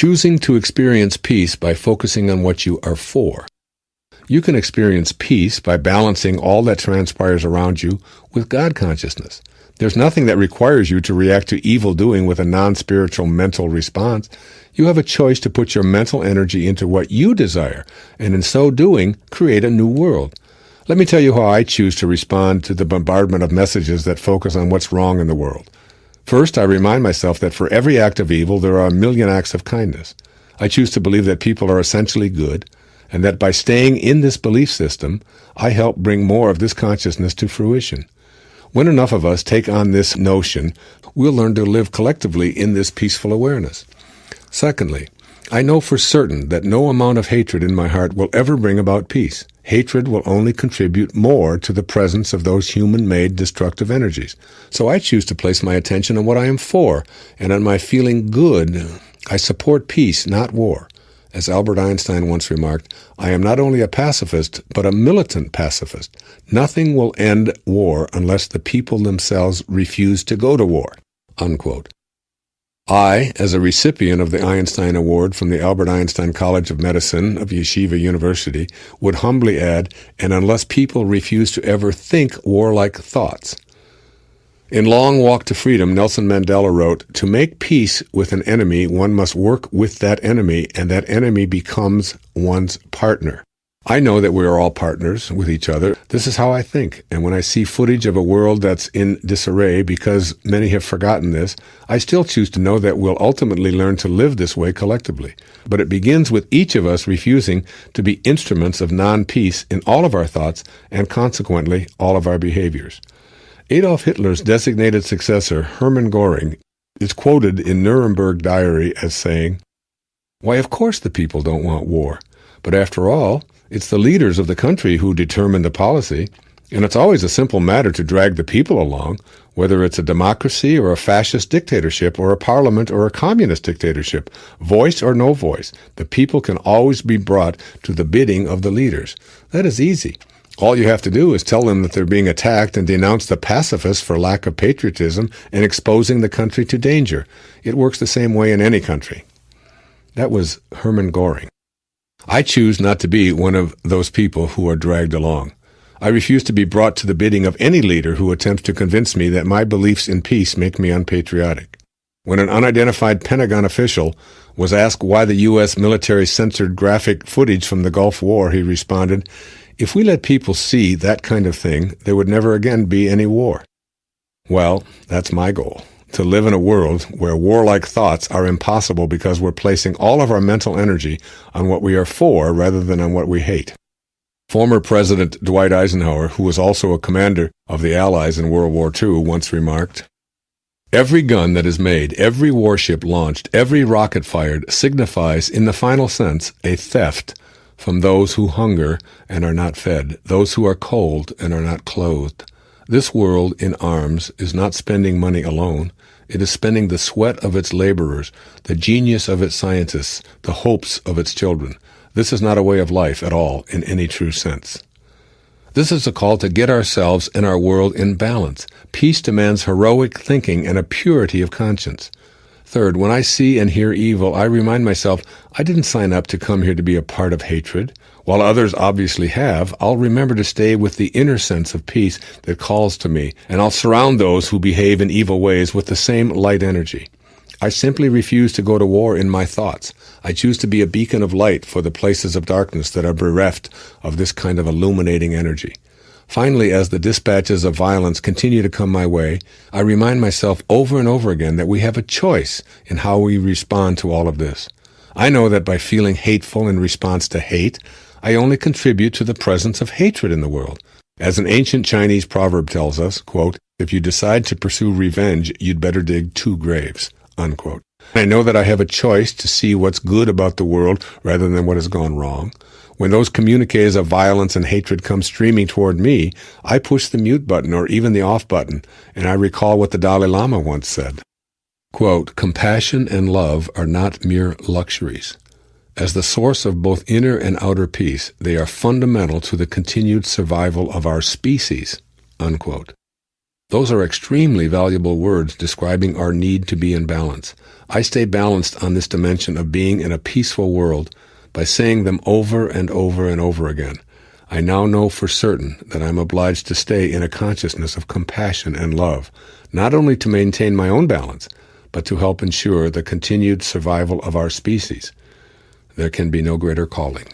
Choosing to experience peace by focusing on what you are for. You can experience peace by balancing all that transpires around you with God consciousness. There's nothing that requires you to react to evil doing with a non-spiritual mental response. You have a choice to put your mental energy into what you desire, and in so doing, create a new world. Let me tell you how I choose to respond to the bombardment of messages that focus on what's wrong in the world. First, I remind myself that for every act of evil, there are a million acts of kindness. I choose to believe that people are essentially good, and that by staying in this belief system, I help bring more of this consciousness to fruition. When enough of us take on this notion, we'll learn to live collectively in this peaceful awareness. Secondly, I know for certain that no amount of hatred in my heart will ever bring about peace. Hatred will only contribute more to the presence of those human-made destructive energies. So I choose to place my attention on what I am for, and on my feeling good. I support peace, not war. As Albert Einstein once remarked, I am not only a pacifist, but a militant pacifist. Nothing will end war unless the people themselves refuse to go to war. Unquote. I, as a recipient of the Einstein Award from the Albert Einstein College of Medicine of Yeshiva University, would humbly add, and unless people refuse to ever think warlike thoughts. In Long Walk to Freedom, Nelson Mandela wrote, "To make peace with an enemy, one must work with that enemy, and that enemy becomes one's partner." I know that we are all partners with each other. This is how I think. And when I see footage of a world that's in disarray, because many have forgotten this, I still choose to know that we'll ultimately learn to live this way collectively. But it begins with each of us refusing to be instruments of non-peace in all of our thoughts and consequently all of our behaviors. Adolf Hitler's designated successor, Hermann Göring, is quoted in Nuremberg Diary as saying, "Why, of course the people don't want war. But after all, it's the leaders of the country who determine the policy, and it's always a simple matter to drag the people along, whether it's a democracy or a fascist dictatorship or a parliament or a communist dictatorship. Voice or no voice, the people can always be brought to the bidding of the leaders. That is easy. All you have to do is tell them that they're being attacked and denounce the pacifists for lack of patriotism and exposing the country to danger. It works the same way in any country." That was Hermann Göring. I choose not to be one of those people who are dragged along. I refuse to be brought to the bidding of any leader who attempts to convince me that my beliefs in peace make me unpatriotic. When an unidentified Pentagon official was asked why the U.S. military censored graphic footage from the Gulf War, he responded, "If we let people see that kind of thing, there would never again be any war." Well, that's my goal. To live in a world where warlike thoughts are impossible because we're placing all of our mental energy on what we are for rather than on what we hate. Former President Dwight Eisenhower, who was also a commander of the Allies in World War II, once remarked, "Every gun that is made, every warship launched, every rocket fired signifies, in the final sense, a theft from those who hunger and are not fed, those who are cold and are not clothed. This world in arms is not spending money alone. It is spending the sweat of its laborers, the genius of its scientists, the hopes of its children. This is not a way of life at all in any true sense." This is a call to get ourselves and our world in balance. Peace demands heroic thinking and a purity of conscience. Third, when I see and hear evil, I remind myself, I didn't sign up to come here to be a part of hatred. While others obviously have, I'll remember to stay with the inner sense of peace that calls to me, and I'll surround those who behave in evil ways with the same light energy. I simply refuse to go to war in my thoughts. I choose to be a beacon of light for the places of darkness that are bereft of this kind of illuminating energy. Finally, as the dispatches of violence continue to come my way, I remind myself over and over again that we have a choice in how we respond to all of this. I know that by feeling hateful in response to hate, I only contribute to the presence of hatred in the world. As an ancient Chinese proverb tells us, quote, "If you decide to pursue revenge, you'd better dig 2 graves." Unquote. I know that I have a choice to see what's good about the world rather than what has gone wrong. When those communiques of violence and hatred come streaming toward me, I push the mute button or even the off button, and I recall what the Dalai Lama once said. Quote, "Compassion and love are not mere luxuries. As the source of both inner and outer peace, they are fundamental to the continued survival of our species." Unquote. Those are extremely valuable words describing our need to be in balance. I stay balanced on this dimension of being in a peaceful world by saying them over and over and over again. I now know for certain that I'm obliged to stay in a consciousness of compassion and love, not only to maintain my own balance, but to help ensure the continued survival of our species. There can be no greater calling.